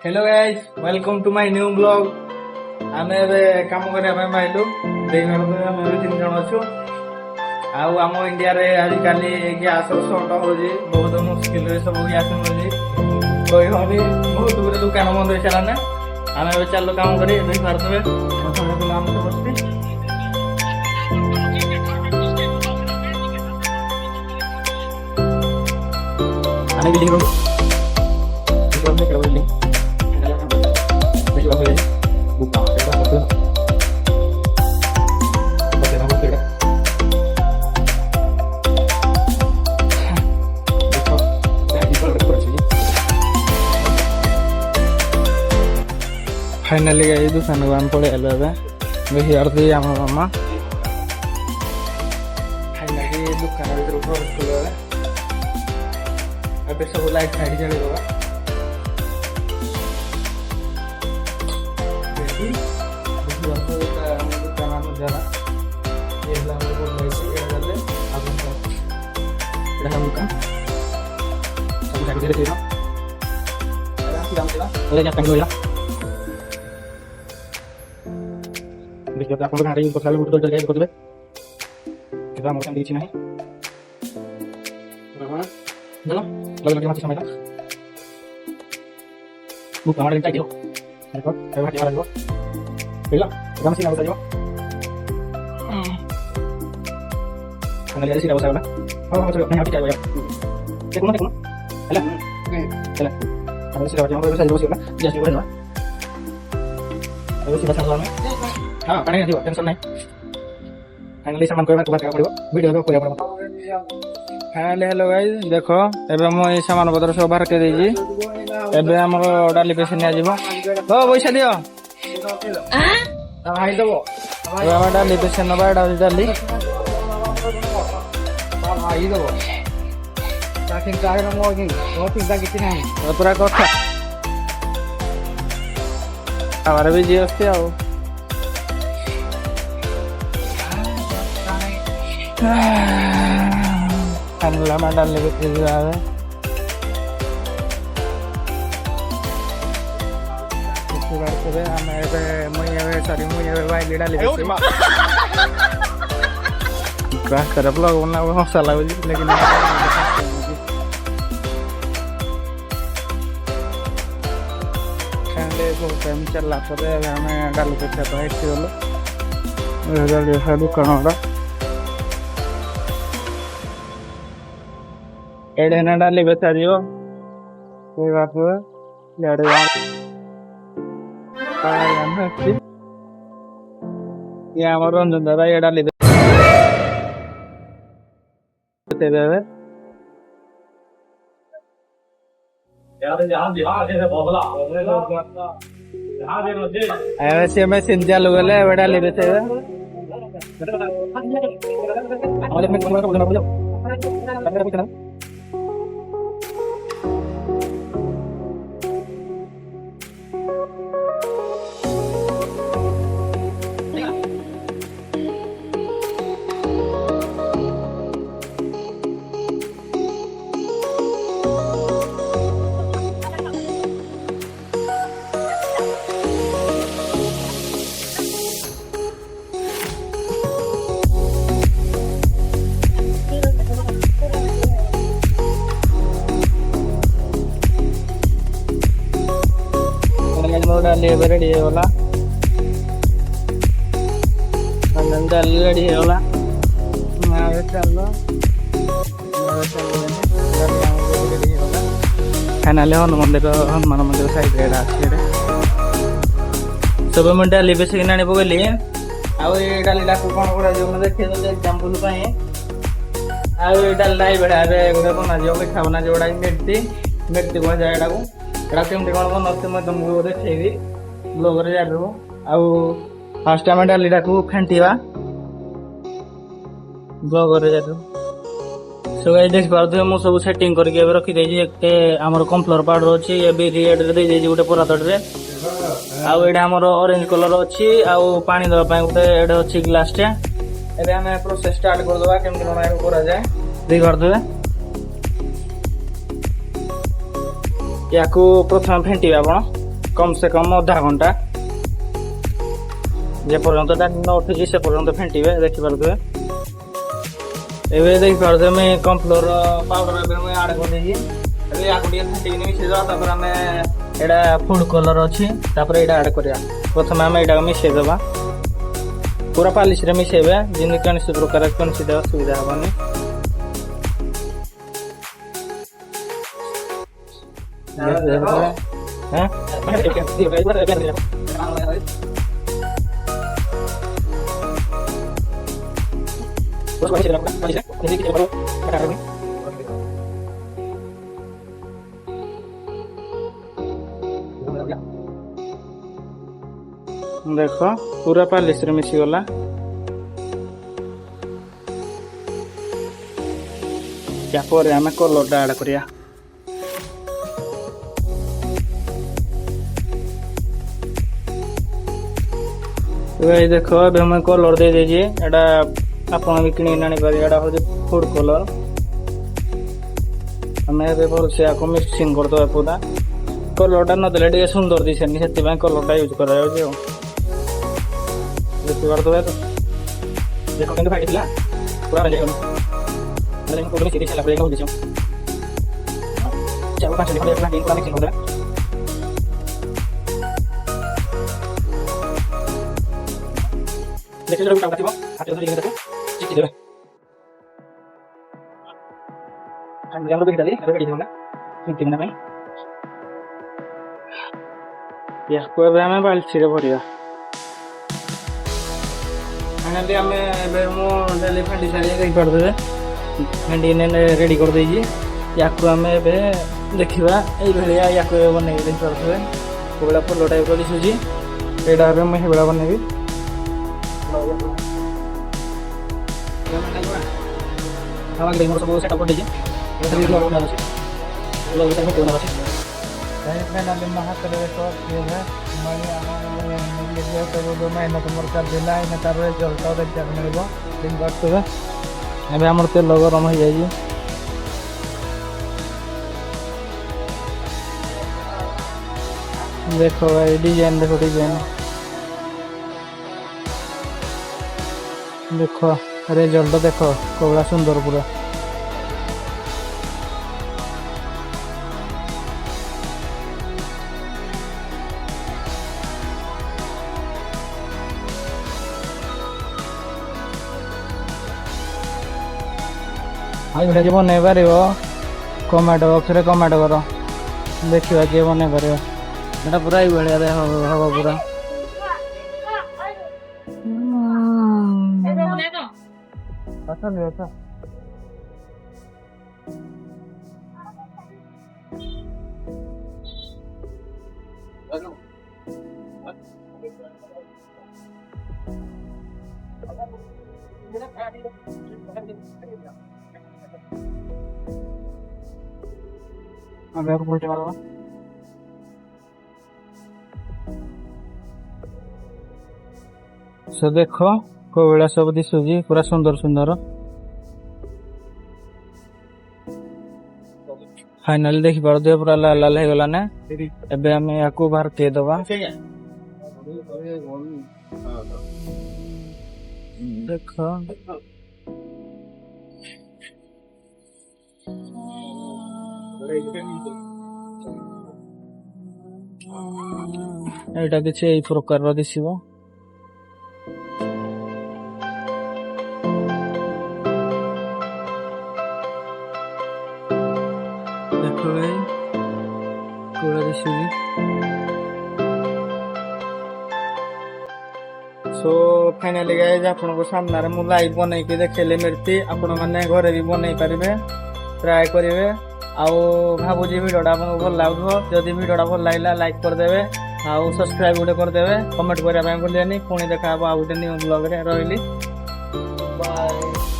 Hello guys, welcome to my new blog. आमे एबे काम करबा ପାଇଁ बाइलु देई घर तो हम तीन जण अछु। आउ हम इंडिया रे आज काली गैस शॉर्ट होजी, बहुत मुश्किल रे सब गैस मिलजी। कोई होनी बहुत दूर दुकान बंद हो चला ना। आमे एबे चलो काम करी देई भारत में खाना पीना हम सब बस्ती। आने बिल्डिंग को में क्या building buka kita betul betul apa tidak betul jadi berapa sih finally guys itu sanuan pole elaba mehi arti ama mama finally dukan itu terus keluar abe सब लाइट साइड चले गया Bila, kamu sih nggak usah jawab. Karena dia sih nggak usah lah. Oh, nggak usah. Nanya apa jawab ya? Cek mana? Alah. Alah. Kamu sih jawab bisa jawab sih lah. Dia sih udah lah. Terus sih pasang lama. हाँ पानी नहीं tension नहीं finally सामान कोई बात पड़ो video को कोई पड़ो फाइनली हेलो गाइस देखो एबे हम ए सामान पत्र सब बाहर के देजी एबे हमर डाली पेसे निया जीवो हो पैसा दियो भाई दबो बाबा डाली पेसे नबा डाली भाई दबो ताकि कार न मोगी वो पिज्जा कितनी नहीं पूरा कथा हमारे भी जी होते आओ lama dan lebih tinggal itu baru deh ame munya sorry munya bayi lidah lebih bah terap lo guna masalah lagi kan deh बहुत टाइम चल रहा था दे हमें डाल के तो है चलो उधर जैसा दुकान हो रहा एडे ना डाली बता दियो कोई बात नहीं लड़े पाया ना ठीक ये हमारे रंजन दादा ये डाली बता दे यार जहाँ से बोला ऐसे मैं सिंजा लोग ले वो डाली बता दे हमारे में कौन बोलना बोलो लेबर रेडी है वाला नंदा रेडी है वाला मैं चलो फाइनली हनुमान मंदिर साइड रे आछे सब मैं डाली बेस किना ने पगली आ डाली डाक कौन करा जो मैं देखे एग्जांपल पाए आ डाली डाई बेड़ा गोटे बना जो मिठा बना जोड़ा मेटी कह जाए एटा को एटा केमती कौन बनते मैं तुमको देखी ब्लॉग रे जाबो आ फर्स्ट टाइम डालीटा को फेंटीवा ब्लॉग रे जाबो सो गाइस देख पारथु मु सब सेटिंग करके एबे रखी देजी एक हमर कॉर्नफ्लोर पाउडर अछि एबे रेड रे दे देजी गुटे पूरा तड रे आ एडा हमर ऑरेंज कलर अछि आ पानी दवा पय गुटे एडा अछि ग्लास टे एबे हमें प्रोसेस स्टार्ट कर दवा केमती कोना करा जाय देख पारथु याकू प्रथम फेंटीबा आपण कम से कम आधा घंटा जे पर्यंत न उठिଛି से पर्यंत फेंटिबे देखि पारथुए एबे देखि पारथुए मैं कॉर्नफ्लोर पाउडर एबे मैं ऐड कर देजी एबे याको ଟିକେ फेंटिनी मिसे जा तापर हमें एडा फूड कलर अछि तापर एडा ऐड करिया प्रथम हमें एडा मिसे देबा पूरा पालिश रे मिसेबे जिनि कौन प्रकार कौन सुविधा हबनी हैं देख पूरा पालिश रे मिसी गला या पर हमें कलर ऐड करिया देख हमें कलर दे दीजिए एटा आपन भी किणी नानी पारे एटा हो फूड कलर हमें भल से आपको मिक्सिंग कर दो पूरा कलरटा नदेले टे सुंदर दिसेनी से कलरटा यूज करा देखि पारथुए तो देखो केंदे फाटिला पूरा देखो मैंने पूरा मिक्स दिसला पूरा हो दिसो चलो 5 मिनट पूरा मिक्सिंग कर दे देखो जरा उठा काटिबो हाथ धरि देखो चिची देबे हम जानो बेटा दे रेडी होगा 20 मिनट में या को हमें बाल्टी रे भरिया फाइनली हमें एबे मो डेली फेंडी सारी देख कर दे फेंडी ने रेडी कर देजी याको हमें एबे देखिबा एई भलिया याको बनै देख करथबे कोबला फुल टाइप रो दिसुजी एडा हमें मैं हेबला बनेबी हवा के मोर सब सेटअप कर दीजिए ये सभी लोग बना है लोग इतना क्यों ना है राइट में नाले महात करे तो ये है माने ये तो वो महीना तो मोर कर देला इन तार रिजल्ट और देख मिलबो दिन बाद तो एबे हमर तेल गरम हो जाई देखो भाई डिजाइन देखो रिजल्ट देखो कोबला सुंदर पूरा भाई भिडियो बन पार कमेंट बॉक्स रे कमेंट करो देखिए किए बन पार एटा पूरा ही भाया हम पूरा अच्छा नहीं अच्छा अब आपको बोलते वाला सो देखो कोबेला सब दिसुजी पूरा सुंदर सुंदर फाइनली देखि पारदे पूरा लाल लाल हे गला ने एबे हम याको बाहर के दबा देखो एटा किछि एई प्रकार रो दिसिबो देखो भाई कोड़ा दिसिबी सो फाइनली गाइस आपन को सामने रे मु लाइव बनै के देखेले मिर्ती आपन माने घरे भी बनै परिबे ट्राई करिवे आउ भाबुजी वीडियोटा आपको भल लागुथो जदि वीडियोटा भल लागला लाइक कर देबे आउ सब्सक्राइब गुटे कर देबे कमेंट करिया ପାଇଁ भूलियानी पुणी देखा आउ गुटे न्यू ब्लॉग रे रहली बाय।